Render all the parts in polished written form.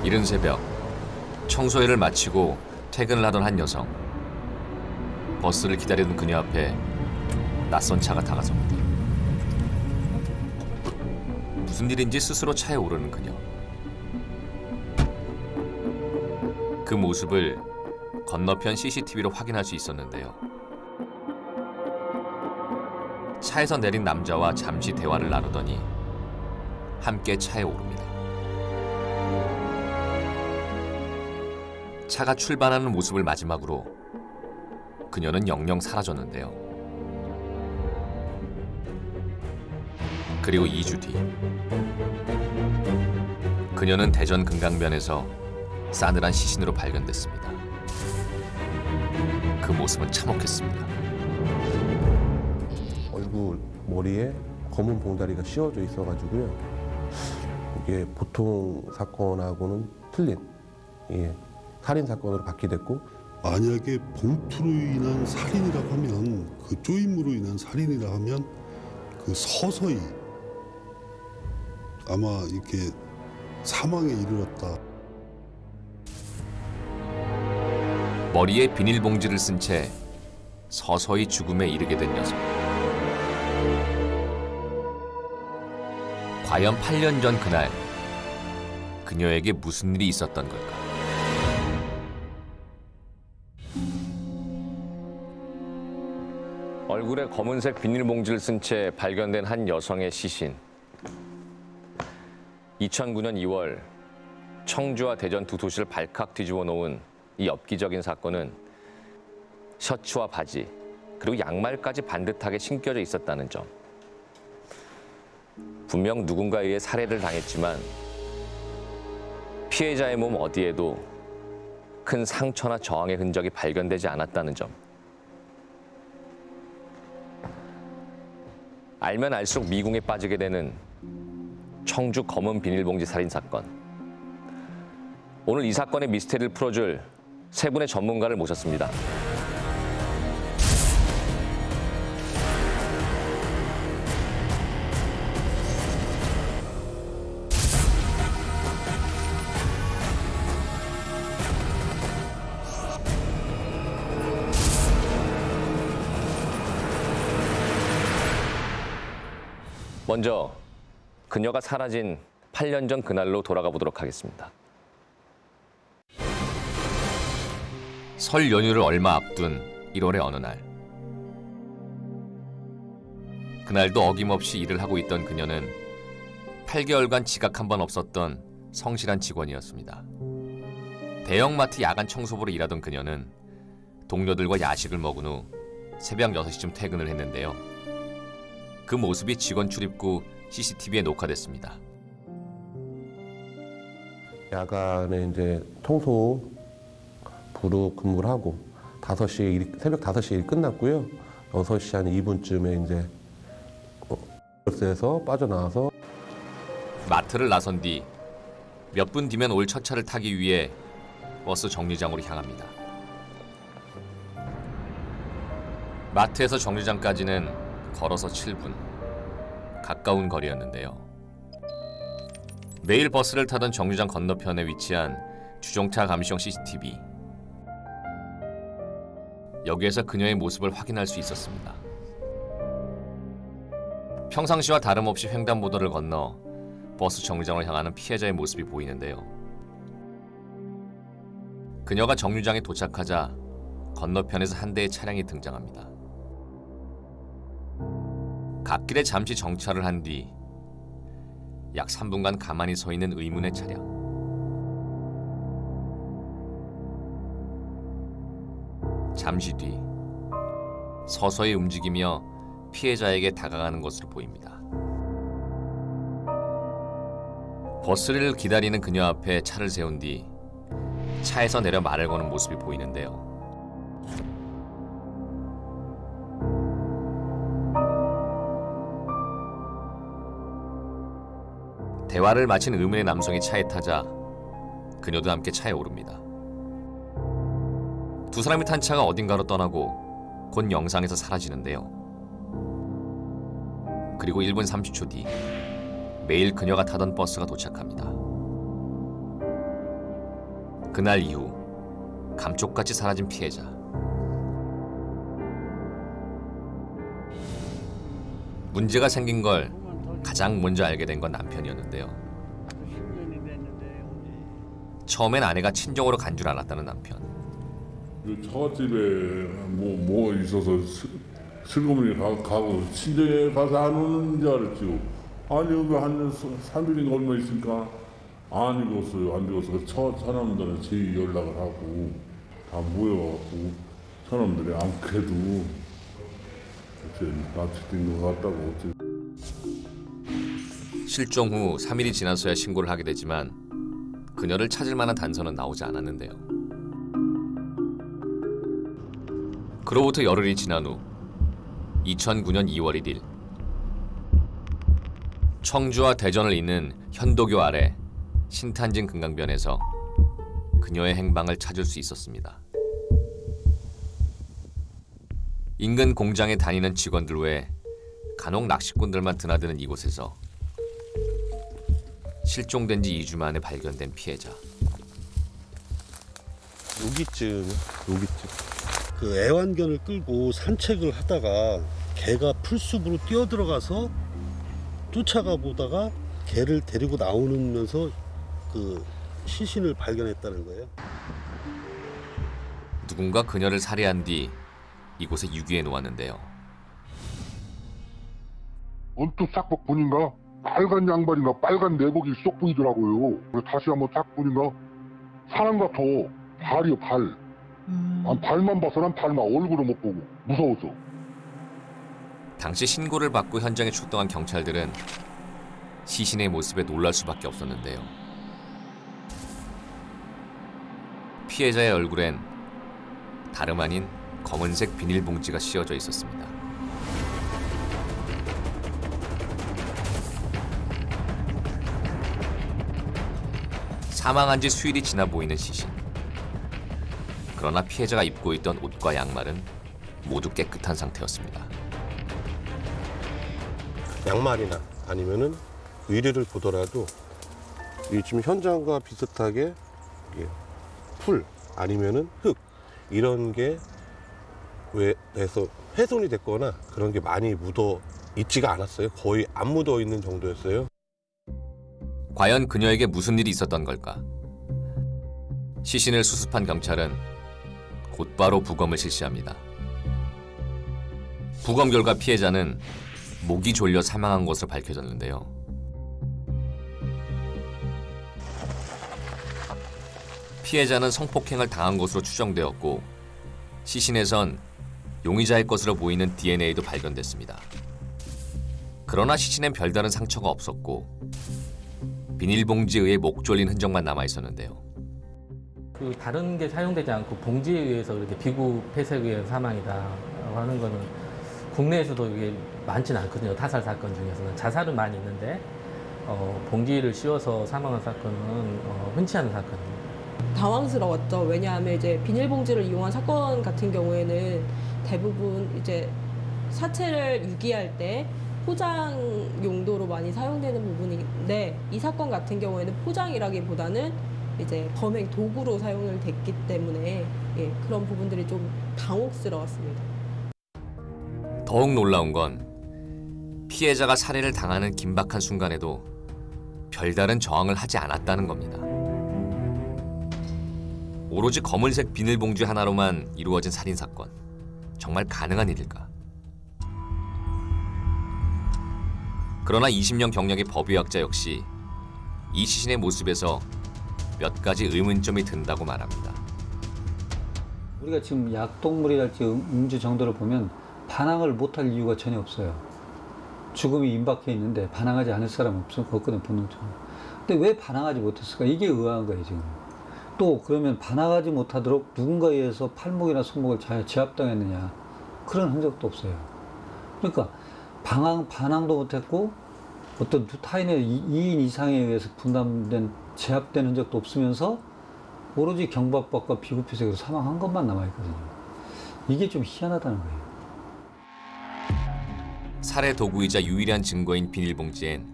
이른 새벽, 청소일을 마치고 퇴근을 하던 한 여성. 버스를 기다리던 그녀 앞에 낯선 차가 다가섭니다. 무슨 일인지 스스로 차에 오르는 그녀. 그 모습을 건너편 CCTV로 확인할 수 있었는데요. 차에서 내린 남자와 잠시 대화를 나누더니 함께 차에 오릅니다. 차가 출발하는 모습을 마지막으로 그녀는 영영 사라졌는데요. 그리고 2주 뒤 그녀는 대전 금강변에서 싸늘한 시신으로 발견됐습니다. 그 모습은 참혹했습니다. 얼굴, 머리에 검은 봉다리가 씌워져 있어가지고요. 이게 보통 사건하고는 틀린 살인 사건으로 받게 됐고, 만약에 봉투로 인한 살인이라고 하면, 그 쪼임으로 인한 살인이라 하면 그 서서히 아마 이렇게 사망에 이르렀다. 머리에 비닐봉지를 쓴 채 서서히 죽음에 이르게 된 녀석. 과연 8년 전 그날 그녀에게 무슨 일이 있었던 걸까? 얼굴에 검은색 비닐봉지를 쓴 채 발견된 한 여성의 시신. 2009년 2월 청주와 대전 두 도시를 발칵 뒤집어 놓은 이 엽기적인 사건은 셔츠와 바지 그리고 양말까지 반듯하게 신겨져 있었다는 점. 분명 누군가에 의해 살해를 당했지만 피해자의 몸 어디에도 큰 상처나 저항의 흔적이 발견되지 않았다는 점. 알면 알수록 미궁에 빠지게 되는 청주 검은 비닐봉지 살인 사건. 오늘 이 사건의 미스테리를 풀어줄 세 분의 전문가를 모셨습니다. 먼저 그녀가 사라진 8년 전 그날로 돌아가 보도록 하겠습니다. 설 연휴를 얼마 앞둔 1월의 어느 날. 그날도 어김없이 일을 하고 있던 그녀는 8개월간 지각 한 번 없었던 성실한 직원이었습니다. 대형마트 야간 청소부로 일하던 그녀는 동료들과 야식을 먹은 후 새벽 6시쯤 퇴근을 했는데요. 그 모습이 직원 출입구 CCTV에 녹화됐습니다. 야간에 이제 청소 부로 근무를 하고 새벽 5시에 일이 끝났고요. 6시 한 2분쯤에 이제 버스에서 빠져나와서 마트를 나선 뒤 몇 분 뒤면 올 첫 차를 타기 위해 버스 정류장으로 향합니다. 마트에서 정류장까지는 걸어서 7분. 가까운 거리였는데요. 매일 버스를 타던 정류장 건너편에 위치한 주정차 감시용 CCTV. 여기에서 그녀의 모습을 확인할 수 있었습니다. 평상시와 다름없이 횡단보도를 건너 버스 정류장을 향하는 피해자의 모습이 보이는데요. 그녀가 정류장에 도착하자 건너편에서 한 대의 차량이 등장합니다. 갓길에 잠시 정차를 한 뒤 약 3분간 가만히 서 있는 의문의 차량. 잠시 뒤 서서히 움직이며 피해자에게 다가가는 것으로 보입니다. 버스를 기다리는 그녀 앞에 차를 세운 뒤 차에서 내려 말을 거는 모습이 보이는데요. 대화를 마친 의문의 남성이 차에 타자 그녀도 함께 차에 오릅니다. 두 사람이 탄 차가 어딘가로 떠나고 곧 영상에서 사라지는데요. 그리고 1분 30초 뒤 매일 그녀가 타던 버스가 도착합니다. 그날 이후 감쪽같이 사라진 피해자. 문제가 생긴 걸 가장 먼저 알게 된 건 남편이었는데요. 처음엔 아내가 친정으로 간 줄 알았다는 남편. 처갓집에 뭐 있어서 슬그머니 가고 친정에 가서 안 오는 줄 알았죠. 아니 여기 한 3일인가 얼마 있으니까 안 읽었어요. 안 읽었어요. 처남들은 제 연락을 하고 다 모여갖고 처남들이 안 그래도 납치된 것 같다고. 실종 후 3일이 지나서야 신고를 하게 되지만 그녀를 찾을 만한 단서는 나오지 않았는데요. 그로부터 열흘이 지난 후 2009년 2월 1일 청주와 대전을 잇는 현도교 아래 신탄진 금강변에서 그녀의 행방을 찾을 수 있었습니다. 인근 공장에 다니는 직원들 외에 간혹 낚시꾼들만 드나드는 이곳에서 실종된 지 2주 만에 발견된 피해자. 여기쯤. 그 애완견을 끌고 산책을 하다가 개가 풀숲으로 뛰어들어가서 쫓아가 보다가 개를 데리고 나오면서 그 시신을 발견했다는 거예요. 누군가 그녀를 살해한 뒤 이곳에 유기해 놓았는데요. 언뜻 싹 보니까 빨간 양말이나 빨간 내복이 쏙 보이더라고요. 그래서 다시 한번 딱 보니까 사람 같아. 발이요, 발. 발만 봐서 난 발만 얼굴을 못 보고 무서워서. 당시 신고를 받고 현장에 출동한 경찰들은 시신의 모습에 놀랄 수밖에 없었는데요. 피해자의 얼굴엔 다름 아닌 검은색 비닐봉지가 씌워져 있었습니다. 사망한 지 수일이 지나 보이는 시신. 그러나 피해자가 입고 있던 옷과 양말은 모두 깨끗한 상태였습니다. 양말이나 아니면은 의류를 보더라도 지금 현장과 비슷하게 풀 아니면은 흙 이런 게 왜해서 훼손이 됐거나 그런 게 많이 묻어 있지가 않았어요. 거의 안 묻어 있는 정도였어요. 과연 그녀에게 무슨 일이 있었던 걸까? 시신을 수습한 경찰은 곧바로 부검을 실시합니다. 부검 결과 피해자는 목이 졸려 사망한 것으로 밝혀졌는데요. 피해자는 성폭행을 당한 것으로 추정되었고 시신에선 용의자의 것으로 보이는 DNA도 발견됐습니다. 그러나 시신엔 별다른 상처가 없었고 비닐봉지에 의해 목 졸린 흔적만 남아 있었는데요. 그 다른 게 사용되지 않고 봉지에 의해서 이렇게 비구 폐색에 의한 사망이다라고 하는 거는 국내에서도 이게 많지는 않거든요. 타살 사건 중에서는 자살은 많이 있는데 봉지를 씌워서 사망한 사건은 흔치 않은 사건입니다. 당황스러웠죠. 왜냐하면 이제 비닐봉지를 이용한 사건 같은 경우에는 대부분 이제 사체를 유기할 때 포장 용도로 많이 사용되는 부분인데 이 사건 같은 경우에는 포장이라기보다는 이제 범행 도구로 사용을 됐기 때문에 그런 부분들이 좀 당혹스러웠습니다. 더욱 놀라운 건 피해자가 살해를 당하는 긴박한 순간에도 별다른 저항을 하지 않았다는 겁니다. 오로지 검은색 비닐봉지 하나로만 이루어진 살인사건. 정말 가능한 일일까? 그러나 20년 경력의 법의학자 역시 이 시신의 모습에서 몇 가지 의문점이 든다고 말합니다. 우리가 지금 약동물이랄지 음주 정도를 보면 반항을 못할 이유가 전혀 없어요. 죽음이 임박해 있는데 반항하지 않을 사람 없거든, 본능적으로. 근데 왜 반항하지 못했을까? 이게 의아한 거예요, 지금. 또 그러면 반항하지 못하도록 누군가에 의해서 팔목이나 손목을 제압당했느냐, 그런 흔적도 없어요. 그러니까 반항도 못했고 어떤 타인의 2인 이상에 의해서 분담된 제압된 흔적도 없으면서 오로지 경박박과 비구피색으로 사망한 것만 남아있거든요. 이게 좀 희한하다는 거예요. 살해 도구이자 유일한 증거인 비닐봉지엔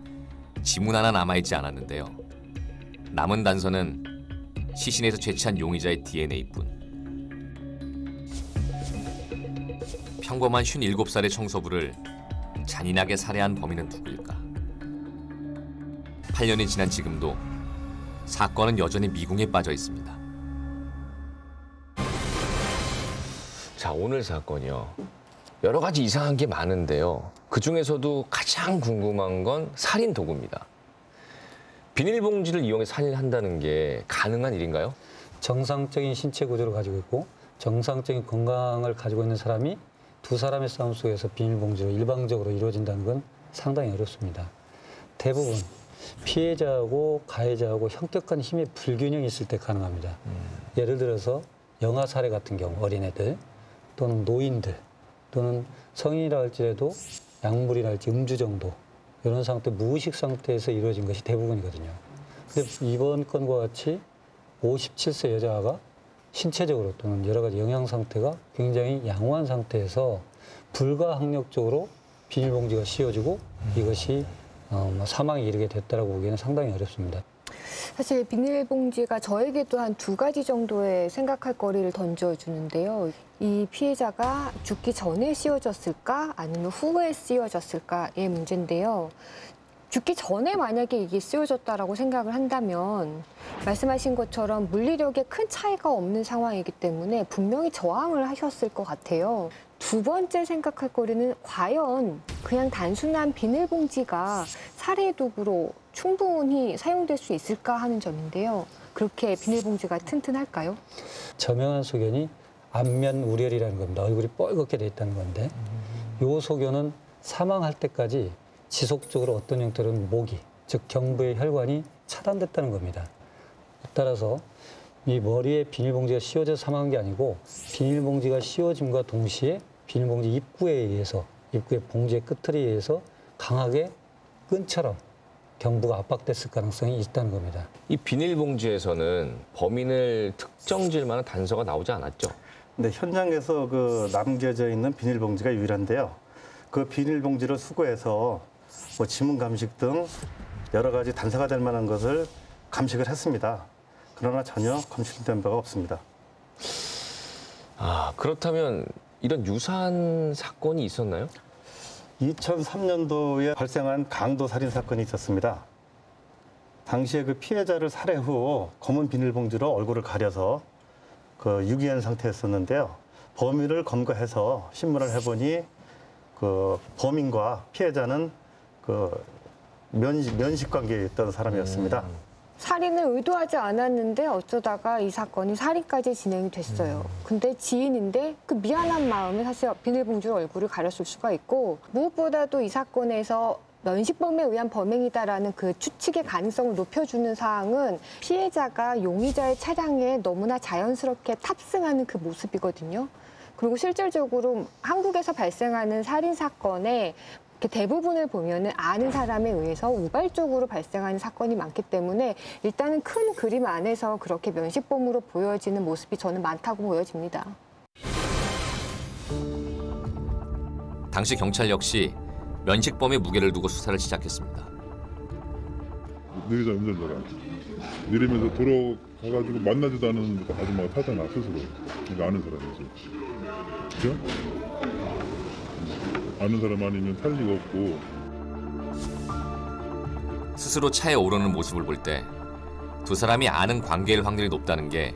지문 하나 남아있지 않았는데요. 남은 단서는 시신에서 채취한 용의자의 DNA뿐. 평범한 57살의 청소부를 잔인하게 살해한 범인은 누구일까? 8년이 지난 지금도 사건은 여전히 미궁에 빠져 있습니다. 자, 오늘 사건이요. 여러 가지 이상한 게 많은데요. 그중에서도 가장 궁금한 건 살인 도구입니다. 비닐봉지를 이용해 살인한다는 게 가능한 일인가요? 정상적인 신체 구조를 가지고 있고 정상적인 건강을 가지고 있는 사람이 두 사람의 싸움 속에서 비닐봉지로 일방적으로 이루어진다는 건 상당히 어렵습니다. 대부분 피해자하고 가해자하고 현격한 힘의 불균형이 있을 때 가능합니다. 예를 들어서 영아 살해 같은 경우 어린애들 또는 노인들 또는 성인이라 할지라도 약물이랄지 음주 정도 이런 상태, 무의식 상태에서 이루어진 것이 대부분이거든요. 근데 이번 건과 같이 57세 여자가 신체적으로 또는 여러 가지 영양 상태가 굉장히 양호한 상태에서 불가항력적으로 비닐봉지가 씌워지고 이것이 사망에 이르게 됐다라고 보기에는 상당히 어렵습니다. 사실 비닐봉지가 저에게도 한 2가지 정도의 생각할 거리를 던져주는데요. 이 피해자가 죽기 전에 씌워졌을까 아니면 후에 씌워졌을까의 문제인데요. 죽기 전에 만약에 이게 씌워졌다라고 생각을 한다면 말씀하신 것처럼 물리력에 큰 차이가 없는 상황이기 때문에 분명히 저항을 하셨을 것 같아요. 두 번째 생각할 거리는 과연 그냥 단순한 비닐봉지가 살해 도구로 충분히 사용될 수 있을까 하는 점인데요. 그렇게 비닐봉지가 튼튼할까요? 저명한 소견이 안면 우렬이라는 겁니다. 얼굴이 뻘겋게 돼 있다는 건데 이 소견은 사망할 때까지 지속적으로 어떤 형태로는 모기, 즉 경부의 혈관이 차단됐다는 겁니다. 따라서 이 머리에 비닐봉지가 씌워져서 사망한 게 아니고 비닐봉지가 씌워짐과 동시에 비닐봉지 입구에 의해서 입구의 봉지의 끝틀에 의해서 강하게 끈처럼 경부가 압박됐을 가능성이 있다는 겁니다. 이 비닐봉지에서는 범인을 특정질 만한 단서가 나오지 않았죠? 네, 현장에서 그 남겨져 있는 비닐봉지가 유일한데요. 그 비닐봉지를 수거해서 뭐 지문 감식 등 여러 가지 단서가 될 만한 것을 감식을 했습니다. 그러나 전혀 검출된 바가 없습니다. 아, 그렇다면 이런 유사한 사건이 있었나요? 2003년도에 발생한 강도 살인 사건이 있었습니다. 당시에 그 피해자를 살해 후 검은 비닐봉지로 얼굴을 가려서 유기한 상태였었는데요. 범인을 검거해서 신문을 해보니 그 범인과 피해자는 그 면식 관계에 있던 사람이었습니다. 살인을 의도하지 않았는데 어쩌다가 이 사건이 살인까지 진행이 됐어요. 근데 지인인데 그 미안한 마음에 사실 비닐봉지로 얼굴을 가렸을 수가 있고 무엇보다도 이 사건에서 면식범에 의한 범행이다라는 그 추측의 가능성을 높여주는 사항은 피해자가 용의자의 차량에 너무나 자연스럽게 탑승하는 그 모습이거든요. 그리고 실질적으로 한국에서 발생하는 살인 사건의 대부분을 보면은 아는 사람에 의해서 우발적으로 발생하는 사건이 많기 때문에 일단은 큰 그림 안에서 그렇게 면식범으로 보여지는 모습이 저는 많다고 보여집니다. 당시 경찰 역시 면식범의 무게를 두고 수사를 시작했습니다. 내리자 운전자가 내리면서 돌아가가지고 만나지도 않은 아줌마가 타잖아 스스로. 그러니까 아는 사람이지. 그죠? 아는 사람 아니면 탈 리가 없고. 스스로 차에 오르는 모습을 볼 때 두 사람이 아는 관계일 확률이 높다는 게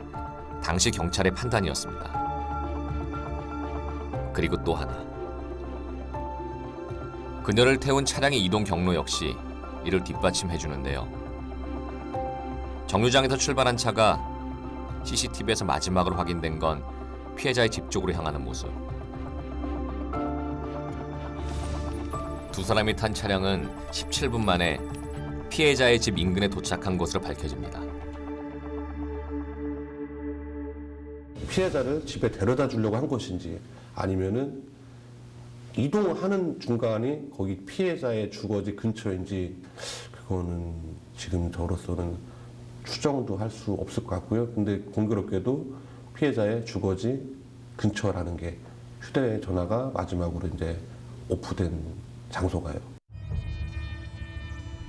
당시 경찰의 판단이었습니다. 그리고 또 하나. 그녀를 태운 차량의 이동 경로 역시 이를 뒷받침해 주는데요. 정류장에서 출발한 차가 CCTV에서 마지막으로 확인된 건 피해자의 집 쪽으로 향하는 모습. 두 사람이 탄 차량은 17분 만에 피해자의 집 인근에 도착한 것으로 밝혀집니다. 피해자를 집에 데려다 주려고 한 것인지 아니면은 이동하는 중간이 거기 피해자의 주거지 근처인지 그거는 지금 저로서는 추정도 할 수 없을 것 같고요. 근데 공교롭게도 피해자의 주거지 근처라는 게 휴대전화가 마지막으로 이제 오프된 장소가요.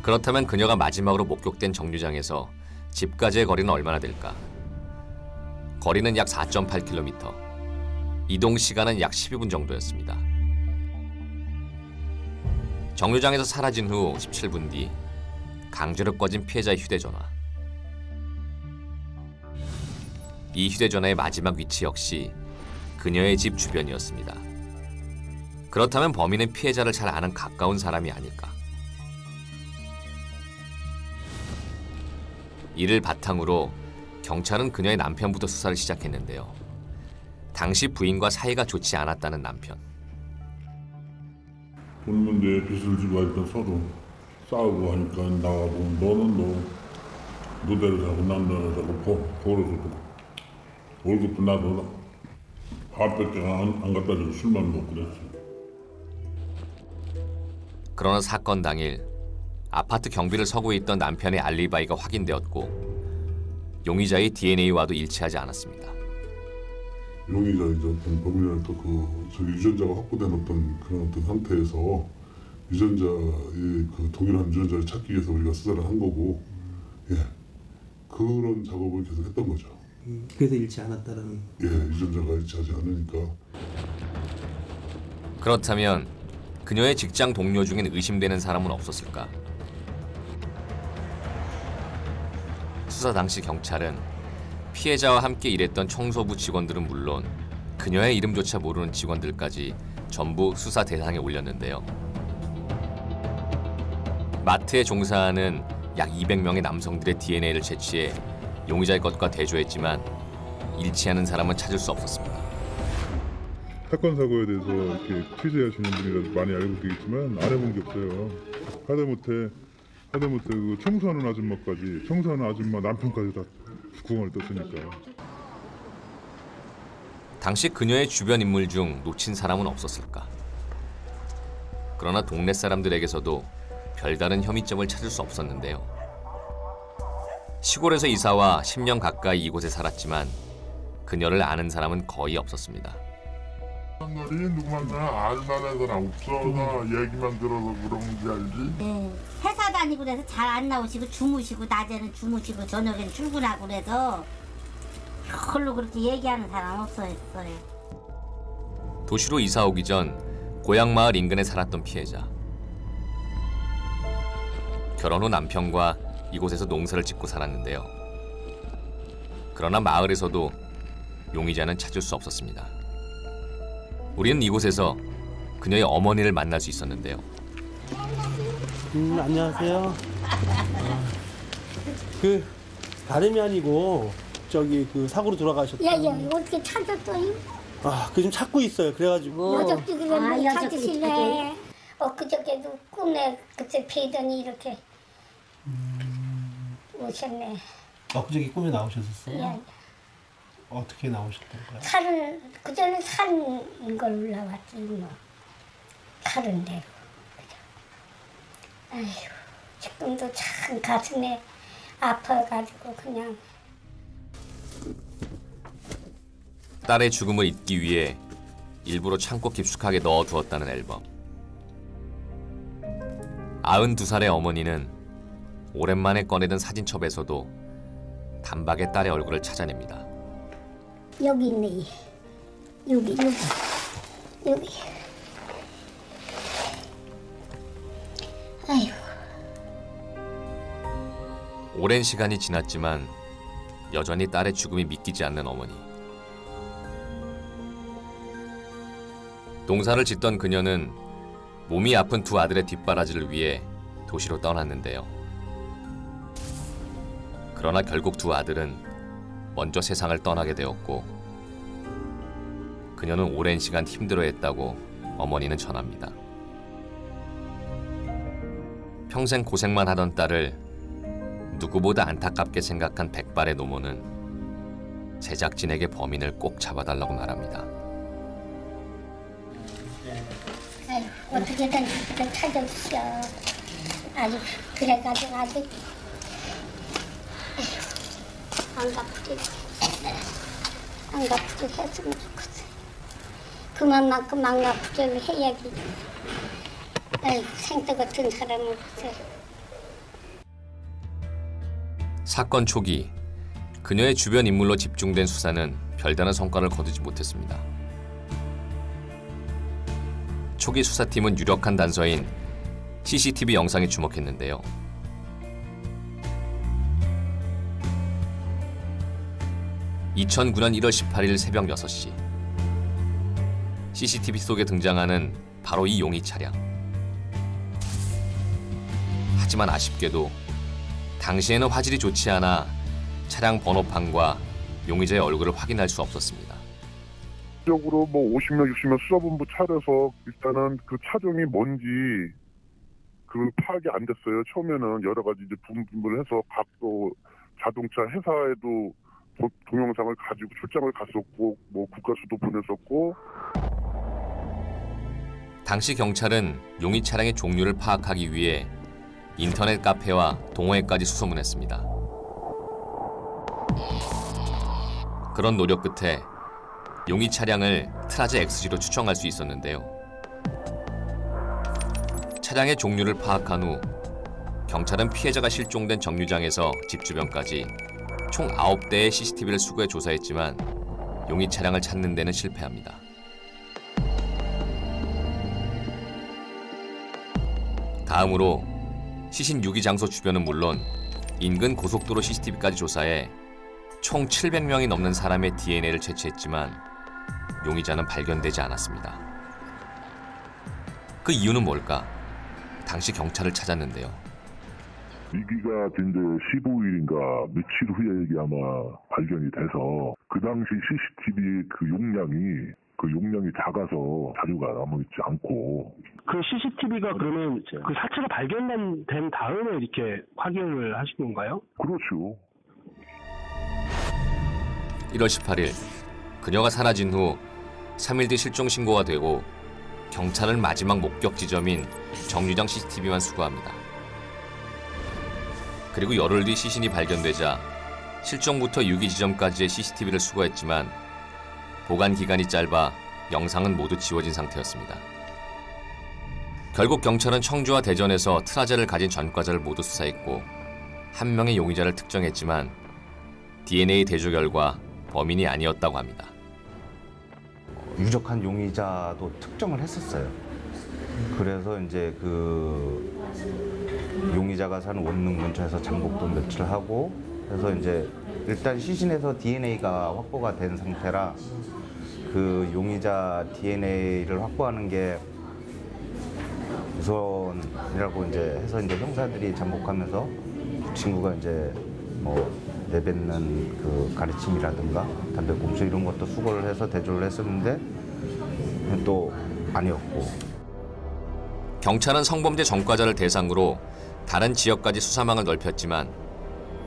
그렇다면 그녀가 마지막으로 목격된 정류장에서 집까지의 거리는 얼마나 될까? 거리는 약 4.8km, 이동 시간은 약 12분 정도였습니다. 정류장에서 사라진 후 17분 뒤 강제로 꺼진 피해자의 휴대전화. 이 휴대전화의 마지막 위치 역시 그녀의 집 주변이었습니다. 그렇다면 범인은 피해자를 잘 아는 가까운 사람이 아닐까. 이를 바탕으로 경찰은 그녀의 남편부터 수사를 시작했는데요. 당시 부인과 사이가 좋지 않았다는 남편. 돈 문제에 빚을 지고 하니까 서로 싸우고 하니까 나가보면 너는 너대로 자고 난 너대로 자고 걸어서 월급도 나도 밥밖에 안 갖다 주고 술만 먹고 그랬어. 그러나 사건 당일 아파트 경비를 서고 있던 남편의 알리바이가 확인되었고 용의자의 DNA와도 일치하지 않았습니다. 용의자의 어떤 범인으로부터 저기 유전자가 확보된 그런 상태에서 유전자의 동일한 유전자를 찾기 위해서 우리가 수사를 한 거고, 예, 그런 작업을 계속 했던 거죠. 그래서 일치 않았다는. 예, 유전자가 일치하지 않으니까. 그렇다면 그녀의 직장 동료 중엔 의심되는 사람은 없었을까? 수사 당시 경찰은 피해자와 함께 일했던 청소부 직원들은 물론 그녀의 이름조차 모르는 직원들까지 전부 수사 대상에 올렸는데요. 마트에 종사하는 약 200명의 남성들의 DNA를 채취해 용의자의 것과 대조했지만 일치하는 사람은 찾을 수 없었습니다. 사건 사고에 대해서 이렇게 취재하시는 분이라도 많이 알고 계시겠지만 안 해본 게 없어요. 하다못해 그 청소하는 아줌마까지, 청소하는 아줌마 남편까지 다 구멍을 떴으니까. 당시 그녀의 주변 인물 중 놓친 사람은 없었을까? 그러나 동네 사람들에게서도 별다른 혐의점을 찾을 수 없었는데요. 시골에서 이사와 10년 가까이 이곳에 살았지만 그녀를 아는 사람은 거의 없었습니다. 누구만나 아는 사람 없어. 나 얘기만 들어서 그런지 알지? 네, 회사 다니고 그래서 잘 안 나오시고 주무시고 낮에는 주무시고 저녁에는 출근하고 그래서 별로 그렇게 얘기하는 사람 없어요. 도시로 이사 오기 전 고향 마을 인근에 살았던 피해자. 결혼 후 남편과 이곳에서 농사를 짓고 살았는데요. 그러나 마을에서도 용의자는 찾을 수 없었습니다. 우리는 이곳에서 그녀의 어머니를 만날 수 있었는데요. 안녕하세요. 그 다름이 아니고 저기 그 사고로 돌아가셨다. 예, 어떻게 찾았어요? 그 좀 찾고 있어요. 그래가지고. 여적지 그래 찾으실래? 그저께도 꿈에 그때 뵈더니 이렇게 오셨네. 그저께 꿈에 나오셨었어요? 예. 어떻게 나오셨던 거예요? 그전에 산인 걸 올라왔지 뭐. 다른 데로. 아휴, 지금도 참 가슴에 아파가지고 그냥. 딸의 죽음을 잊기 위해 일부러 창고 깊숙하게 넣어두었다는 앨범. 92살의 어머니는 오랜만에 꺼내든 사진첩에서도 단박에 딸의 얼굴을 찾아냅니다. 여기 있네. 여기. 아휴. 오랜 시간이 지났지만 여전히 딸의 죽음이 믿기지 않는 어머니. 농사를 짓던 그녀는 몸이 아픈 두 아들의 뒷바라지를 위해 도시로 떠났는데요. 그러나 결국 두 아들은 먼저 세상을 떠나게 되었고 그녀는 오랜 시간 힘들어했다고 어머니는 전합니다. 평생 고생만 하던 딸을 누구보다 안타깝게 생각한 백발의 노모는 제작진에게 범인을 꼭 잡아달라고 말합니다. 아유, 어떻게든 좀 찾아주셔. 아주 그래가지고 아주 안 갚게 했으면 좋겠어. 그만큼 안 갚게 해야지. 아유, 생떡 같은 사람을 보세요. 사건 초기 그녀의 주변 인물로 집중된 수사는 별다른 성과를 거두지 못했습니다. 초기 수사팀은 유력한 단서인 CCTV 영상에 주목했는데요. (2009년 1월 18일) 새벽 6시 CCTV 속에 등장하는 바로 이 용의 차량. 하지만 아쉽게도 당시에는 화질이 좋지 않아 차량 번호판과 용의자의 얼굴을 확인할 수 없었습니다. 적으로 뭐 50명, 60명 수사본부 차려서 일단은 그 차종이 뭔지 그 파악이 안 됐어요. 처음에는 여러 가지 이제 분분을 해서 각도 자동차 회사에도 동영상을 가지고 출장을 갔었고 뭐 국가수도 보냈었고. 당시 경찰은 용의 차량의 종류를 파악하기 위해 인터넷 카페와 동호회까지 수소문했습니다. 그런 노력 끝에 용의 차량을 트라제 XG로 추정할 수 있었는데요. 차량의 종류를 파악한 후 경찰은 피해자가 실종된 정류장에서 집 주변까지 총 9대의 CCTV를 수거해 조사했지만 용의 차량을 찾는 데는 실패합니다. 다음으로 시신 유기 장소 주변은 물론 인근 고속도로 CCTV까지 조사해 총 700명이 넘는 사람의 DNA를 채취했지만 용의자는 발견되지 않았습니다. 그 이유는 뭘까? 당시 경찰을 찾았는데요. 이기가 이제 15일인가 며칠 후에 이게 아마 발견이 돼서 그 당시 CCTV 그 용량이 작아서 자료가 남아있지 않고. 그 CCTV가 그러면 그 사체가 발견된 다음에 이렇게 확인을 하신 건가요? 그렇죠. 1월 18일 그녀가 사라진 후 3일 뒤 실종 신고가 되고 경찰은 마지막 목격 지점인 정류장 CCTV만 수거합니다. 그리고 열흘 뒤 시신이 발견되자 실종부터 유기 지점까지의 CCTV를 수거했지만 보관 기간이 짧아 영상은 모두 지워진 상태였습니다. 결국 경찰은 청주와 대전에서 트라제를 가진 전과자를 모두 수사했고 한 명의 용의자를 특정했지만 DNA 대조 결과 범인이 아니었다고 합니다. 유력한 용의자도 특정을 했었어요. 그래서 이제 그 용의자가 사는 원룸 근처에서 잠복도 며칠 하고 해서 이제 일단 시신에서 DNA가 확보가 된 상태라 그 용의자 DNA를 확보하는 게 우선이라고 이제 해서 이제 형사들이 잠복하면서 그 친구가 이제 뭐 내뱉는 그 가르침이라든가 담배꽁초 이런 것도 수거를 해서 대조를 했었는데 또 아니었고. 경찰은 성범죄 전과자를 대상으로 다른 지역까지 수사망을 넓혔지만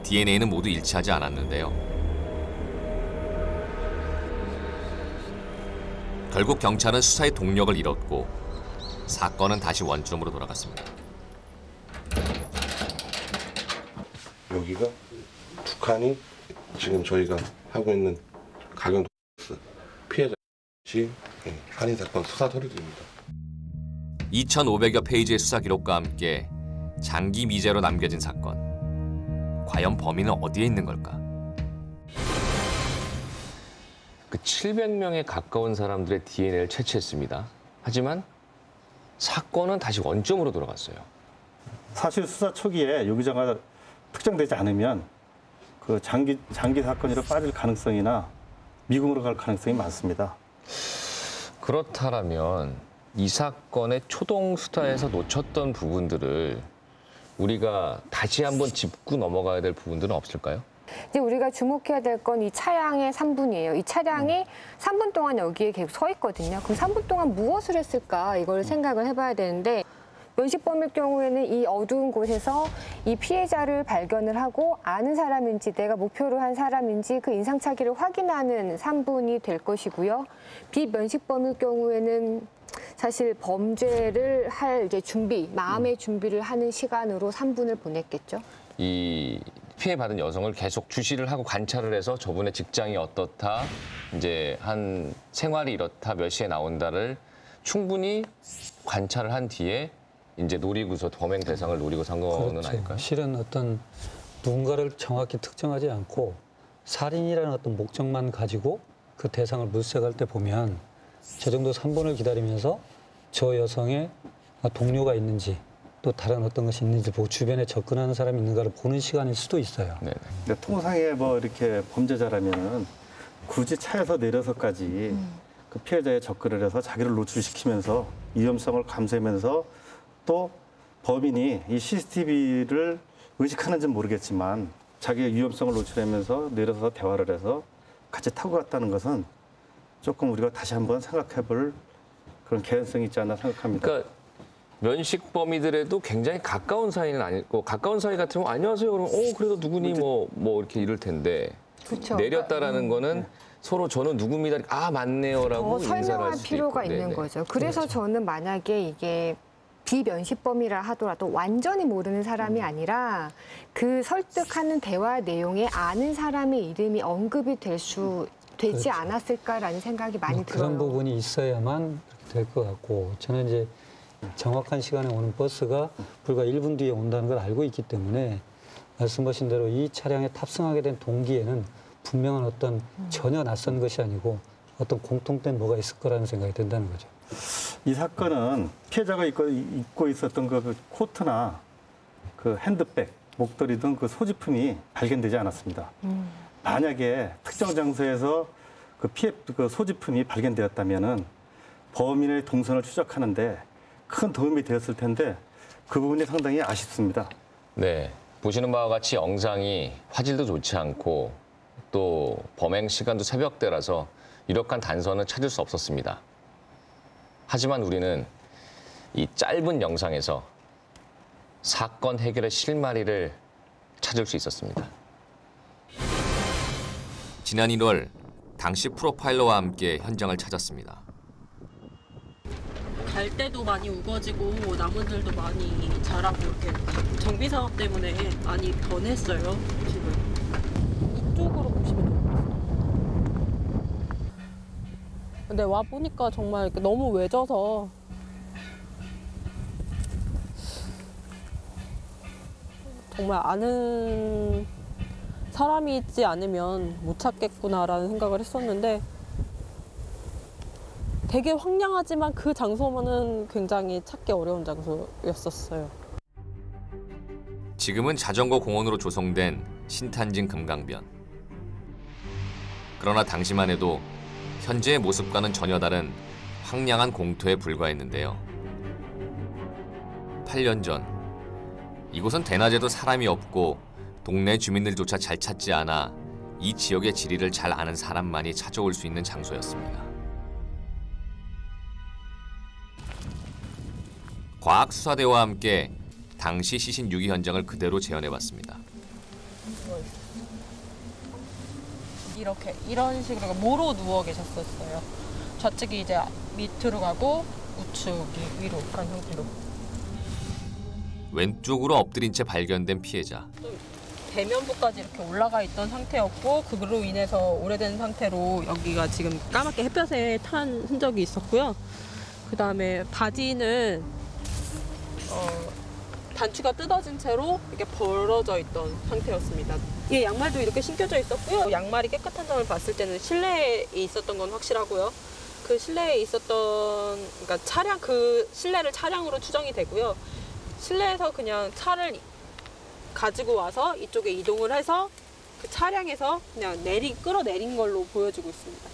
DNA는 모두 일치하지 않았는데요. 결국 경찰은 수사의 동력을 잃었고 사건은 다시 원점으로 돌아갔습니다. 여기가 두 칸이 지금 저희가 하고 있는 강연 피해자 살인 사건 수사 서류들입니다. 2,500여 페이지의 수사 기록과 함께 장기 미제로 남겨진 사건. 과연 범인은 어디에 있는 걸까? 그 700명에 가까운 사람들의 DNA를 채취했습니다. 하지만 사건은 다시 원점으로 돌아갔어요. 사실 수사 초기에 용의자가 특정되지 않으면 그 장기 사건으로 빠질 가능성이나 미궁으로 갈 가능성이 많습니다. 그렇다면 이 사건의 초동 수사에서 놓쳤던 부분들을 우리가 다시 한번 짚고 넘어가야 될 부분들은 없을까요? 이제 우리가 주목해야 될 건 이 차량의 3분이에요. 이 차량이 3분 동안 여기에 계속 서 있거든요. 그럼 3분 동안 무엇을 했을까 이걸 생각을 해봐야 되는데 면식범일 경우에는 이 어두운 곳에서 이 피해자를 발견을 하고 아는 사람인지 내가 목표로 한 사람인지 그 인상착의를 확인하는 3분이 될 것이고요. 비면식범일 경우에는 사실 범죄를 할 이제 준비, 마음의 준비를 하는 시간으로 3분을 보냈겠죠. 이 피해받은 여성을 계속 주시를 하고 관찰을 해서 저분의 직장이 어떻다, 이제 한 생활이 이렇다, 몇 시에 나온다를 충분히 관찰을 한 뒤에 이제 노리고서 범행 대상을 노리고 산 거는 그렇죠. 아닐까요? 실은 어떤 누군가를 정확히 특정하지 않고 살인이라는 어떤 목적만 가지고 그 대상을 물색할 때 보면 저 정도 3분을 기다리면서 저 여성의 동료가 있는지 또 다른 어떤 것이 있는지 보고 주변에 접근하는 사람이 있는가를 보는 시간일 수도 있어요. 근데 통상의 뭐 이렇게 범죄자라면은 굳이 차에서 내려서까지 그 피해자의 접근을 해서 자기를 노출시키면서 위험성을 감수하면서 또 범인이 이 CCTV를 의식하는지는 모르겠지만 자기의 위험성을 노출하면서 내려서 대화를 해서 같이 타고 갔다는 것은 조금 우리가 다시 한번 생각해 볼 그런 개연성이 있지 않나 생각합니다. 그러니까 면식범이더라도 굉장히 가까운 사이는 아니고 가까운 사이 같으면 안녕하세요 그러면 그래도 누구니 뭐 이렇게 이럴 텐데 그쵸. 내렸다라는 거는 서로 저는 누굽니다. 아 맞네요라고 더 인사를 할 설명할 수도 필요가 있고. 있는 네네. 거죠. 그래서 그렇죠. 저는 만약에 이게 비면식범이라 하더라도 완전히 모르는 사람이 아니라 그 설득하는 대화 내용에 아는 사람의 이름이 언급이 되지 그렇죠. 않았을까라는 생각이 많이 들어요. 그런 부분이 있어야만 될 것 같고 저는 이제 정확한 시간에 오는 버스가 불과 1분 뒤에 온다는 걸 알고 있기 때문에 말씀하신 대로 이 차량에 탑승하게 된 동기에는 분명한 어떤 전혀 낯선 것이 아니고 어떤 공통된 뭐가 있을 거라는 생각이 든다는 거죠. 이 사건은 피해자가 입고 있었던 그 코트나 그 핸드백, 목도리 등 그 소지품이 발견되지 않았습니다. 만약에 특정 장소에서 그 소지품이 발견되었다면은 범인의 동선을 추적하는데 큰 도움이 되었을 텐데 그 부분이 상당히 아쉽습니다. 네, 보시는 바와 같이 영상이 화질도 좋지 않고 또 범행 시간도 새벽대라서 유력한 단서는 찾을 수 없었습니다. 하지만 우리는 이 짧은 영상에서 사건 해결의 실마리를 찾을 수 있었습니다. 지난 1월 당시 프로파일러와 함께 현장을 찾았습니다. 갈 때도 많이 우거지고 나무들도 많이 자라고 이렇게 정비 사업 때문에 많이 변했어요. 지금 이쪽으로 보시면 돼요. 근데 와 보니까 정말 이렇게 너무 외져서 정말 아는 사람이 있지 않으면 못 찾겠구나라는 생각을 했었는데 되게 황량하지만 그 장소만은 굉장히 찾기 어려운 장소였었어요. 지금은 자전거 공원으로 조성된 신탄진 금강변. 그러나 당시만 해도 현재의 모습과는 전혀 다른 황량한 공터에 불과했는데요. 8년 전 이곳은 대낮에도 사람이 없고 동네 주민들조차 잘 찾지 않아 이 지역의 지리를 잘 아는 사람만이 찾아올 수 있는 장소였습니다. 과학수사대와 함께 당시 시신 유기 현장을 그대로 재현해봤습니다. 이런 식으로 모로 누워 계셨었어요. 좌측이 이제 밑으로 가고 우측이 위로 간 형태로. 왼쪽으로 엎드린 채 발견된 피해자. 대면부까지 이렇게 올라가 있던 상태였고 그로 인해서 오래된 상태로 여기가 지금 까맣게 햇볕에 탄 흔적이 있었고요. 그다음에 바지는 단추가 뜯어진 채로 이렇게 벌어져 있던 상태였습니다. 이 양말도 이렇게 신겨져 있었고요. 양말이 깨끗한 점을 봤을 때는 실내에 있었던 건 확실하고요. 그 실내에 있었던 그러니까 그 실내를 차량으로 추정이 되고요. 실내에서 그냥 차를 가지고 와서 이쪽에 이동을 해서 그 차량에서 그냥 끌어내린 걸로 보여지고 있습니다.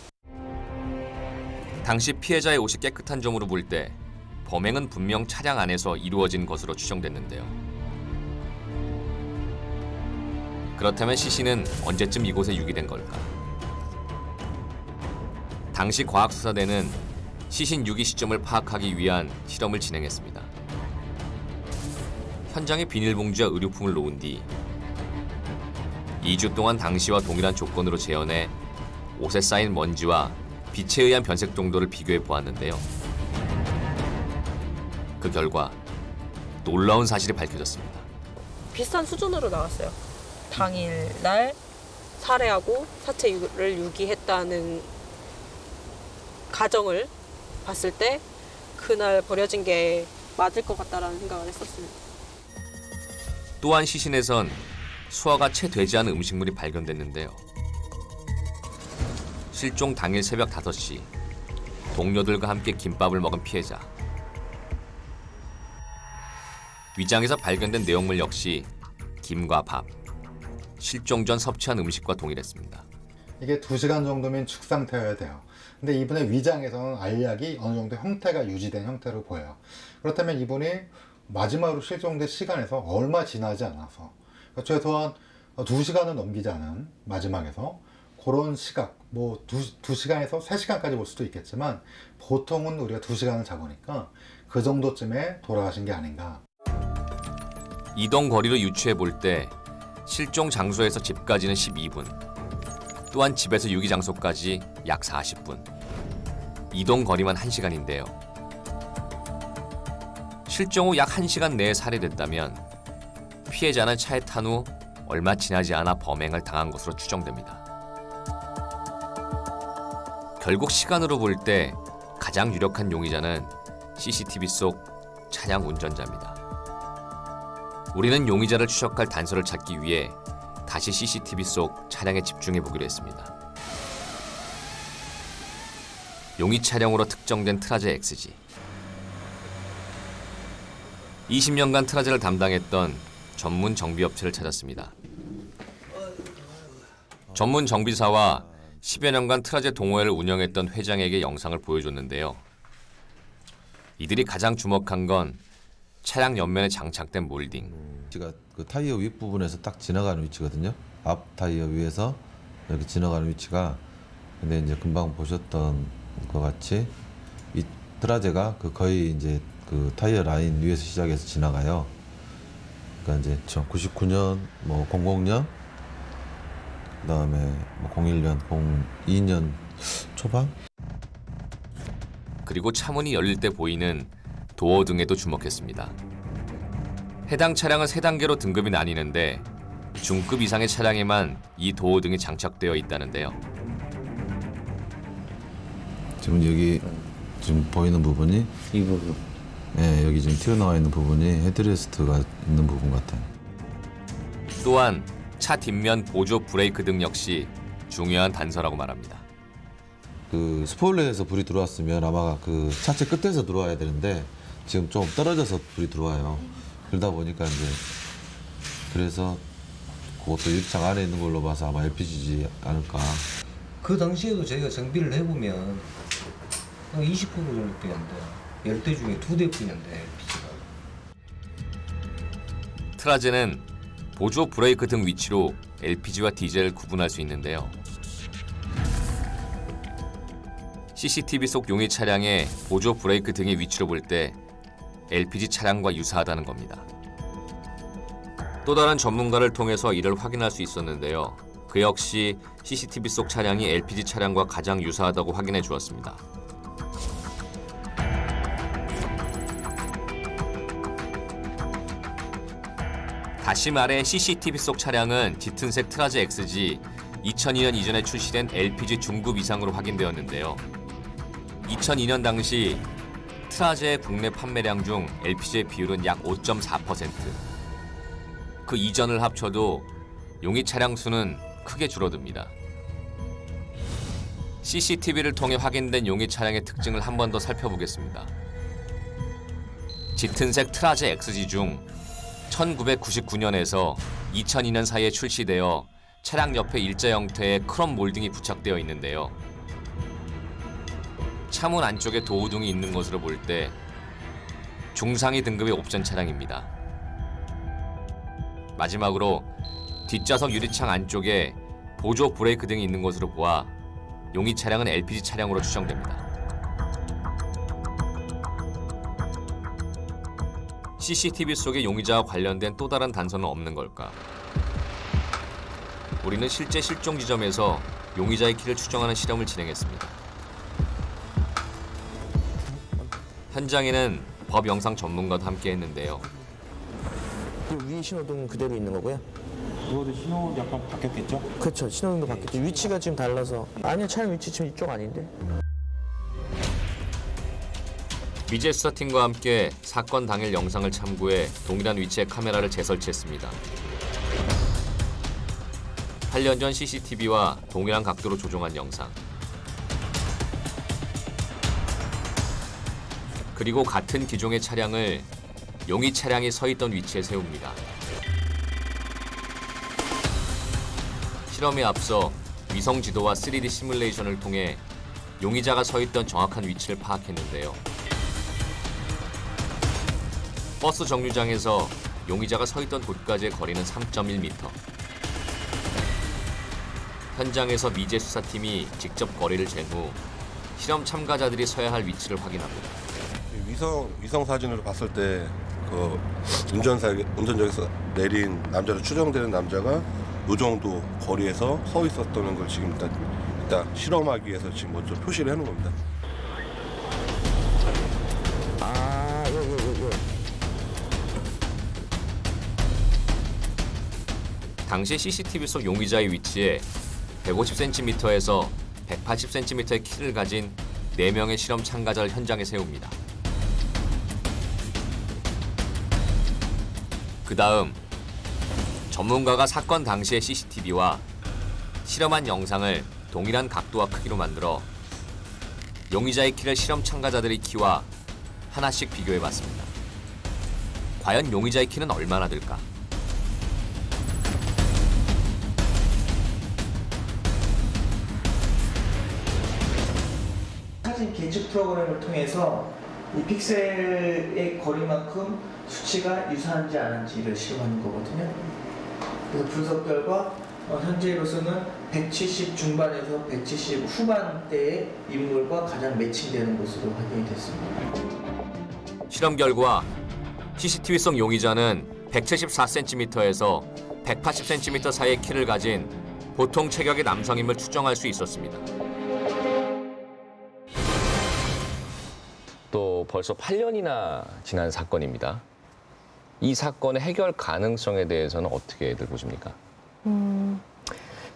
당시 피해자의 옷이 깨끗한 점으로 볼 때 범행은 분명 차량 안에서 이루어진 것으로 추정됐는데요. 그렇다면 시신은 언제쯤 이곳에 유기된 걸까? 당시 과학수사대는 시신 유기 시점을 파악하기 위한 실험을 진행했습니다. 현장에 비닐봉지와 의료품을 놓은 뒤 2주 동안 당시와 동일한 조건으로 재현해 옷에 쌓인 먼지와 빛에 의한 변색 정도를 비교해 보았는데요. 그 결과 놀라운 사실이 밝혀졌습니다. 비슷한 수준으로 나왔어요. 당일날 살해하고 사체를 유기했다는 가정을 봤을 때 그날 버려진 게 맞을 것 같다라는 생각을 했었습니다. 또한 시신에선 수화가 채 되지 않은 음식물이 발견됐는데요. 실종 당일 새벽 5시 동료들과 함께 김밥을 먹은 피해자. 위장에서 발견된 내용물 역시 김과 밥, 실종 전 섭취한 음식과 동일했습니다. 이게 2시간 정도면 죽상태여야 돼요. 근데 이분의 위장에서는 알약이 어느 정도 형태가 유지된 형태로 보여요. 그렇다면 이분이 마지막으로 실종된 시간에서 얼마 지나지 않아서 최소한 2시간을 넘기지 않은 마지막에서 그런 시각, 뭐 2시간에서 3시간까지 볼 수도 있겠지만 보통은 우리가 2시간을 잡으니까 그 정도쯤에 돌아가신 게 아닌가. 이동 거리로 유추해 볼 때 실종 장소에서 집까지는 12분, 또한 집에서 유기 장소까지 약 40분. 이동 거리만 1시간인데요. 실종 후 약 1시간 내에 살해됐다면 피해자는 차에 탄 후 얼마 지나지 않아 범행을 당한 것으로 추정됩니다. 결국 시간으로 볼 때 가장 유력한 용의자는 CCTV 속 차량 운전자입니다. 우리는 용의자를 추적할 단서를 찾기 위해 다시 CCTV 속 차량에 집중해 보기로 했습니다. 용의 차량으로 특정된 트라제 XG. 20년간 트라제를 담당했던 전문 정비업체를 찾았습니다. 전문 정비사와 10여 년간 트라제 동호회를 운영했던 회장에게 영상을 보여줬는데요. 이들이 가장 주목한 건 차량 옆면에 장착된 몰딩. 위치가 그 타이어 윗부분에서 딱 지나가는 위치거든요. 앞 타이어 위에서 이렇게 지나가는 위치가. 근데 이제 금방 보셨던 것 같이 이 트라제가 그 거의 이제 그 타이어 라인 위에서 시작해서 지나가요. 그러니까 이제 99년, 뭐 00년, 그다음에 뭐 01년, 02년 초반. 그리고 차문이 열릴 때 보이는 도어 등에도 주목했습니다. 해당 차량은 3단계로 등급이 나뉘는데 중급 이상의 차량에만 이 도어 등이 장착되어 있다는데요. 지금 여기 지금 보이는 부분이 이 부분. 네, 여기 지금 튀어나와 있는 부분이 헤드레스트가 있는 부분 같아요. 또한 차 뒷면 보조 브레이크 등 역시 중요한 단서라고 말합니다. 그 스포일러에서 불이 들어왔으면 아마 그 차체 끝에서 들어와야 되는데 지금 좀 떨어져서 불이 들어와요. 그러다 보니까 이제 그래서 그것도 유리창 안에 있는 걸로 봐서 아마 LPG지 않을까. 그 당시에도 저희가 정비를 해보면 20% 정도 되는데 10대 중에 2대뿐인데 LPG가. 트라제는 보조 브레이크 등 위치로 LPG와 디젤을 구분할 수 있는데요. CCTV 속 용의 차량의 보조 브레이크 등의 위치로 볼 때 LPG 차량과 유사하다는 겁니다. 또 다른 전문가를 통해서 이를 확인할 수 있었는데요. 그 역시 CCTV 속 차량이 LPG 차량과 가장 유사하다고 확인해 주었습니다. 다시 말해 CCTV 속 차량은 짙은색 트라제 XG 2002년 이전에 출시된 LPG 중급 이상으로 확인되었는데요. 2002년 당시 트라제의 국내 판매량 중 LPG의 비율은 약 5.4%. 그 이전을 합쳐도 용의 차량 수는 크게 줄어듭니다. CCTV를 통해 확인된 용의 차량의 특징을 한 번 더 살펴보겠습니다. 짙은색 트라제 XG 중 1999년에서 2002년 사이에 출시되어 차량 옆에 일자 형태의 크롬 몰딩이 부착되어 있는데요. 차문 안쪽에 도우등이 있는 것으로 볼 때 중상위 등급의 옵션 차량입니다. 마지막으로 뒷좌석 유리창 안쪽에 보조 브레이크 등이 있는 것으로 보아 용의 차량은 LPG 차량으로 추정됩니다. CCTV 속의 용의자와 관련된 또 다른 단서는 없는 걸까? 우리는 실제 실종 지점에서 용의자의 키를 추정하는 실험을 진행했습니다. 현장에는 법 영상 전문가도 함께 했는데요. 그 위에 신호등 그대로 있는 거고요? 그거도 신호 약간 바뀌었겠죠? 그렇죠. 신호등도 바뀌었죠. 위치가 지금 달라서. 아니요, 차량 위치 지금 이쪽 아닌데. 미제 수사팀과 함께 사건 당일 영상을 참고해 동일한 위치의 카메라를 재설치했습니다. 8년 전 CCTV와 동일한 각도로 조종한 영상. 그리고 같은 기종의 차량을 용의 차량이 서 있던 위치에 세웁니다. 실험에 앞서 위성 지도와 3D 시뮬레이션을 통해 용의자가 서 있던 정확한 위치를 파악했는데요. 버스 정류장에서 용의자가 서 있던 곳까지의 거리는 3.1m. 현장에서 미제 수사팀이 직접 거리를 잰 후 실험 참가자들이 서야 할 위치를 확인합니다. 위성 사진으로 봤을 때 그 운전석에서 내린 남자로 추정되는 남자가 이 정도 거리에서 서 있었다는 걸 지금 일단 실험하기 위해서 지금 먼저 표시를 해놓은 겁니다. 당시 CCTV 속 용의자의 위치에 150cm에서 180cm의 키를 가진 4명의 실험 참가자를 현장에 세웁니다. 그 다음 전문가가 사건 당시의 CCTV와 실험한 영상을 동일한 각도와 크기로 만들어 용의자의 키를 실험 참가자들의 키와 하나씩 비교해봤습니다. 과연 용의자의 키는 얼마나 될까? 사진 계측 프로그램을 통해서 이 픽셀의 거리만큼 수치가 유사한지 아닌지를 실험하는 거거든요. 그래서 분석 결과 현재로서는 170 중반에서 170 후반대의 인물과 가장 매칭되는 것으로 확인이 됐습니다. 실험 결과 CCTV 속 용의자는 174cm에서 180cm 사이의 키를 가진 보통 체격의 남성임을 추정할 수 있었습니다. 또 벌써 8년이나 지난 사건입니다. 이 사건의 해결 가능성에 대해서는 어떻게들 보십니까?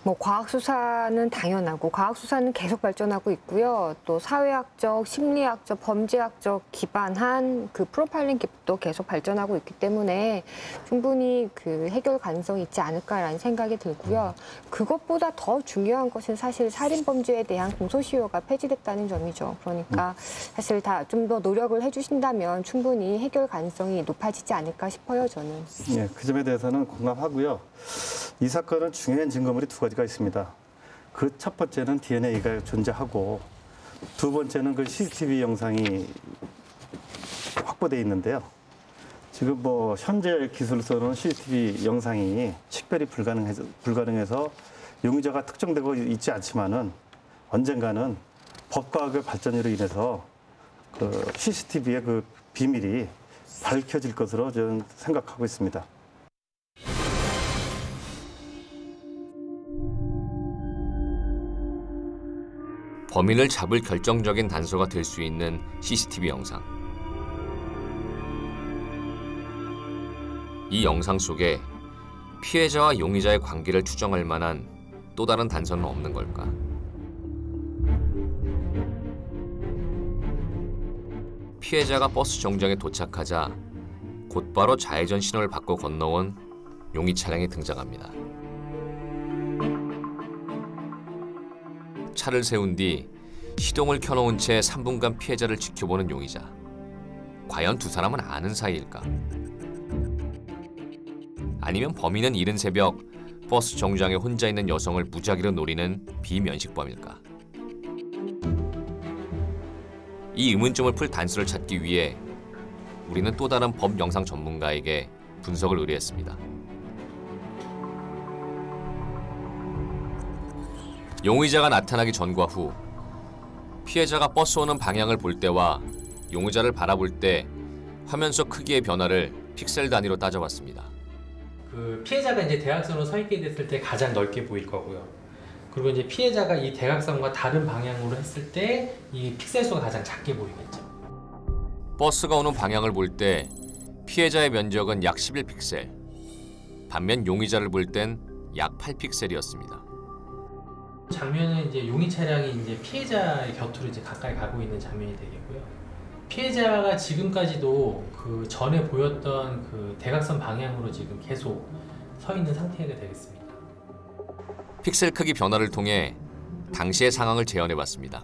뭐 과학 수사는 당연하고 과학 수사는 계속 발전하고 있고요. 또 사회학적, 심리학적, 범죄학적 기반한 그 프로파일링 기법도 계속 발전하고 있기 때문에 충분히 그 해결 가능성이 있지 않을까라는 생각이 들고요. 그것보다 더 중요한 것은 사실 살인 범죄에 대한 공소시효가 폐지됐다는 점이죠. 그러니까 사실 다 좀 더 노력을 해주신다면 충분히 해결 가능성이 높아지지 않을까 싶어요, 저는. 예, 그 점에 대해서는 공감하고요. 이 사건은 중요한 증거물이 두 가지가 있습니다. 그 첫 번째는 DNA가 존재하고 두 번째는 그 CCTV 영상이 확보돼 있는데요. 지금 뭐 현재 기술로서는 CCTV 영상이 식별이 불가능해서 용의자가 특정되고 있지 않지만은 언젠가는 법과학의 발전으로 인해서 그 CCTV의 그 비밀이 밝혀질 것으로 저는 생각하고 있습니다. 범인을 잡을 결정적인 단서가 될 수 있는 CCTV 영상. 이 영상 속에 피해자와 용의자의 관계를 추정할 만한 또 다른 단서는 없는 걸까? 피해자가 버스 정류장에 도착하자 곧바로 좌회전 신호를 받고 건너온 용의 차량이 등장합니다. 차를 세운 뒤 시동을 켜놓은 채 3분간 피해자를 지켜보는 용의자. 과연 두 사람은 아는 사이일까? 아니면 범인은 이른 새벽 버스 정류장에 혼자 있는 여성을 무작위로 노리는 비면식범일까? 이 의문점을 풀 단서를 찾기 위해 우리는 또 다른 법 영상 전문가에게 분석을 의뢰했습니다. 용의자가 나타나기 전과 후 피해자가 버스 오는 방향을 볼 때와 용의자를 바라볼 때 화면 속 크기의 변화를 픽셀 단위로 따져봤습니다. 그 피해자가 이제 대각선으로 서 있게 됐을 때 가장 넓게 보일 거고요. 그리고 이제 피해자가 이 대각선과 다른 방향으로 했을 때 이 픽셀 수가 가장 작게 보이겠죠. 버스가 오는 방향을 볼 때 피해자의 면적은 약 11픽셀, 반면 용의자를 볼 땐 약 8픽셀이었습니다. 장면은 이제 용의 차량이 이제 피해자의 곁으로 이제 가까이 가고 있는 장면이 되겠고요. 피해자가 지금까지도 그 전에 보였던 그 대각선 방향으로 지금 계속 서 있는 상태가 되겠습니다. 픽셀 크기 변화를 통해 당시의 상황을 재현해봤습니다.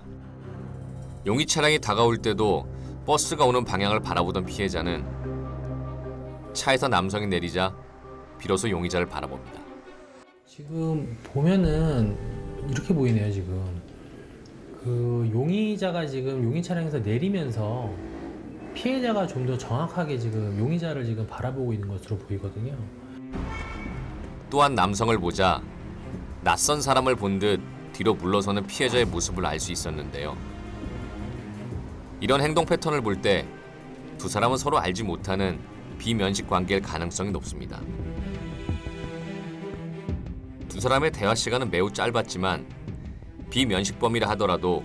용의 차량이 다가올 때도 버스가 오는 방향을 바라보던 피해자는 차에서 남성이 내리자 비로소 용의자를 바라봅니다. 지금 보면은 이렇게 보이네요. 지금 그 용의자가 지금 용의 차량에서 내리면서 피해자가 좀 더 정확하게 지금 용의자를 지금 바라보고 있는 것으로 보이거든요. 또한 남성을 보자 낯선 사람을 본 듯 뒤로 물러서는 피해자의 모습을 알 수 있었는데요. 이런 행동 패턴을 볼 때 두 사람은 서로 알지 못하는 비면식 관계일 가능성이 높습니다. 두 사람의 대화 시간은 매우 짧았지만 비면식범이라 하더라도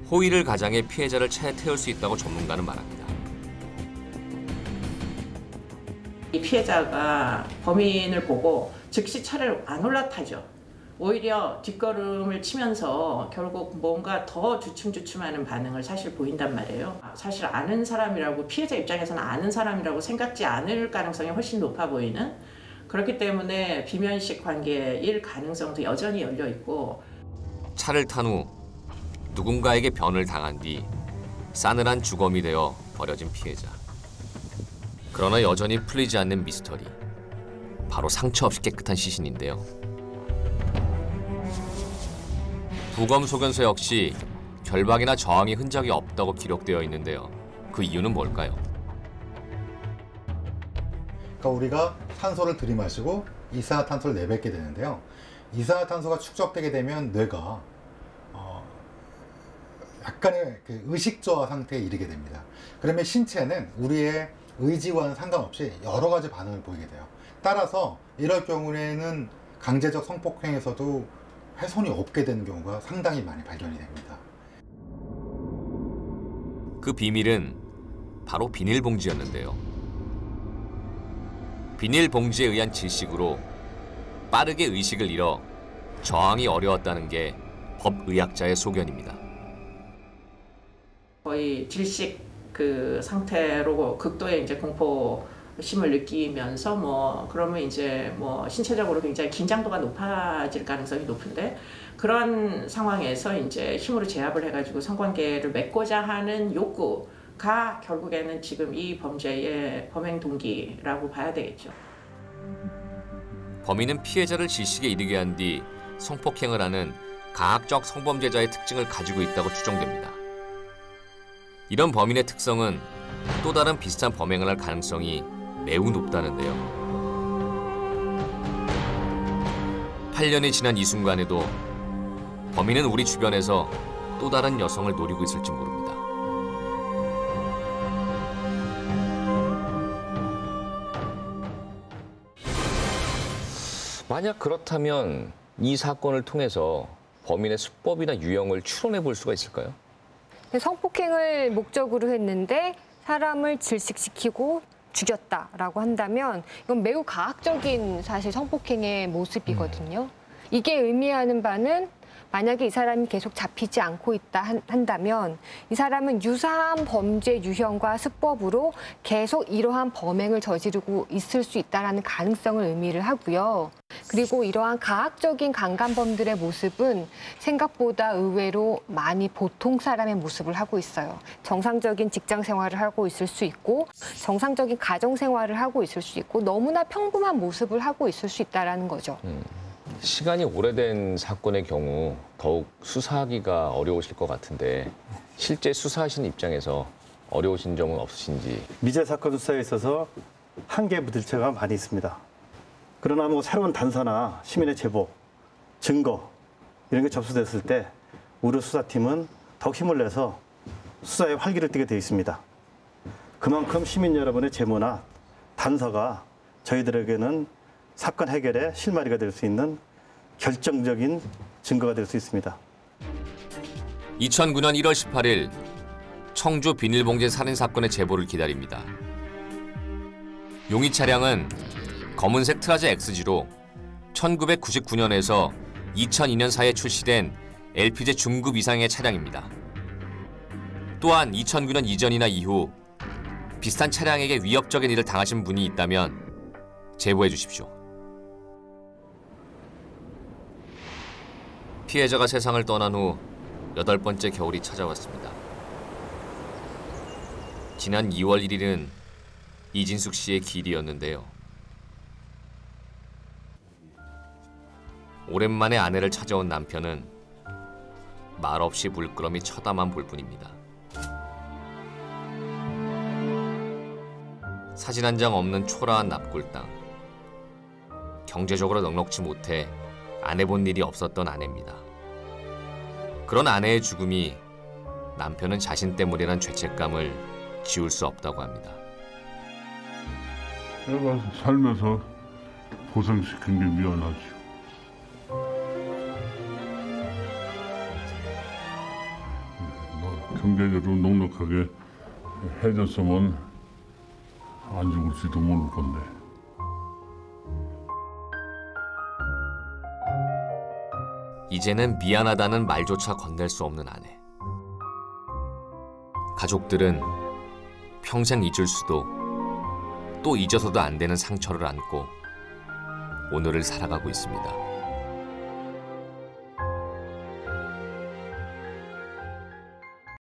호의를 가장해 피해자를 차에 태울 수 있다고 전문가는 말합니다. 이 피해자가 범인을 보고 즉시 차를 안 올라타죠. 오히려 뒷걸음을 치면서 결국 뭔가 더 주춤주춤하는 반응을 사실 보인단 말이에요. 사실 아는 사람이라고 피해자 입장에서는 아는 사람이라고 생각지 않을 가능성이 훨씬 높아 보이는, 그렇기 때문에 비면식 관계일 가능성도 여전히 열려 있고, 차를 탄 후 누군가에게 변을 당한 뒤 싸늘한 주검이 되어 버려진 피해자. 그러나 여전히 풀리지 않는 미스터리. 바로 상처 없이 깨끗한 시신인데요. 부검 소견서 역시 결박이나 저항의 흔적이 없다고 기록되어 있는데요. 그 이유는 뭘까요? 그러니까 우리가 산소를 들이마시고 이산화탄소를 내뱉게 되는데요. 이산화탄소가 축적되게 되면 뇌가 약간의 그 의식저하 상태에 이르게 됩니다. 그러면 신체는 우리의 의지와는 상관없이 여러 가지 반응을 보이게 돼요. 따라서 이럴 경우에는 강제적 성폭행에서도 훼손이 없게 되는 경우가 상당히 많이 발견이 됩니다. 그 비밀은 바로 비닐봉지였는데요. 비닐봉지에 의한 질식으로 빠르게 의식을 잃어 저항이 어려웠다는 게 법의학자의 소견입니다. 거의 질식 그 상태로 극도의 이제 공포심을 느끼면서 그러면 이제 신체적으로 굉장히 긴장도가 높아질 가능성이 높은데, 그런 상황에서 이제 힘으로 제압을 해가지고 성관계를 맺고자 하는 욕구가 결국에는 지금 이 범죄의 범행 동기라고 봐야 되겠죠. 범인은 피해자를 질식에 이르게 한 뒤 성폭행을 하는 가학적 성범죄자의 특징을 가지고 있다고 추정됩니다. 이런 범인의 특성은 또 다른 비슷한 범행을 할 가능성이 매우 높다는데요. 8년이 지난 이 순간에도 범인은 우리 주변에서 또 다른 여성을 노리고 있을지 모릅니다. 만약 그렇다면 이 사건을 통해서 범인의 수법이나 유형을 추론해 볼 수가 있을까요? 성폭행을 목적으로 했는데 사람을 질식시키고 죽였다라고 한다면 이건 매우 가학적인 사실 성폭행의 모습이거든요. 이게 의미하는 바는 만약에 이 사람이 계속 잡히지 않고 있다 한다면 이 사람은 유사한 범죄 유형과 수법으로 계속 이러한 범행을 저지르고 있을 수 있다는 가능성을 의미를 하고요. 그리고 이러한 가학적인 강간범들의 모습은 생각보다 의외로 많이 보통 사람의 모습을 하고 있어요. 정상적인 직장 생활을 하고 있을 수 있고 정상적인 가정 생활을 하고 있을 수 있고 너무나 평범한 모습을 하고 있을 수 있다는 거죠. 시간이 오래된 사건의 경우 더욱 수사하기가 어려우실 것 같은데 실제 수사하시는 입장에서 어려우신 점은 없으신지? 미제 사건 수사에 있어서 한계 부딪혀가 많이 있습니다. 그러나 새로운 단서나 시민의 제보, 증거 이런 게 접수됐을 때 우리 수사팀은 더욱 힘을 내서 수사에 활기를 띠게 되어 있습니다. 그만큼 시민 여러분의 제보나 단서가 저희들에게는 사건 해결에 실마리가 될 수 있는 결정적인 증거가 될 수 있습니다. 2009년 1월 18일 청주 비닐봉지 살인 사건의 제보를 기다립니다. 용의 차량은 검은색 트라제 XG로 1999년에서 2002년 사이에 출시된 LPG 중급 이상의 차량입니다. 또한 2009년 이전이나 이후 비슷한 차량에게 위협적인 일을 당하신 분이 있다면 제보해 주십시오. 피해자가 세상을 떠난 후 8번째 겨울이 찾아왔습니다. 지난 2월 1일은 이진숙 씨의 길이었는데요. 오랜만에 아내를 찾아온 남편은 말없이 물끄러미 쳐다만 볼 뿐입니다. 사진 한 장 없는 초라한 납골 땅. 경제적으로 넉넉지 못해 안 해본 일이 없었던 아내입니다. 그런 아내의 죽음이 남편은 자신 때문이란 죄책감을 지울 수 없다고 합니다. 내가 살면서 고생시킨 게 미안하지. 경제적으로 넉넉하게 해줬으면 안 죽을지도 모를 건데. 이제는 미안하다는 말조차 건넬 수 없는 아내. 가족들은 평생 잊을 수도 또 잊어서도 안 되는 상처를 안고 오늘을 살아가고 있습니다.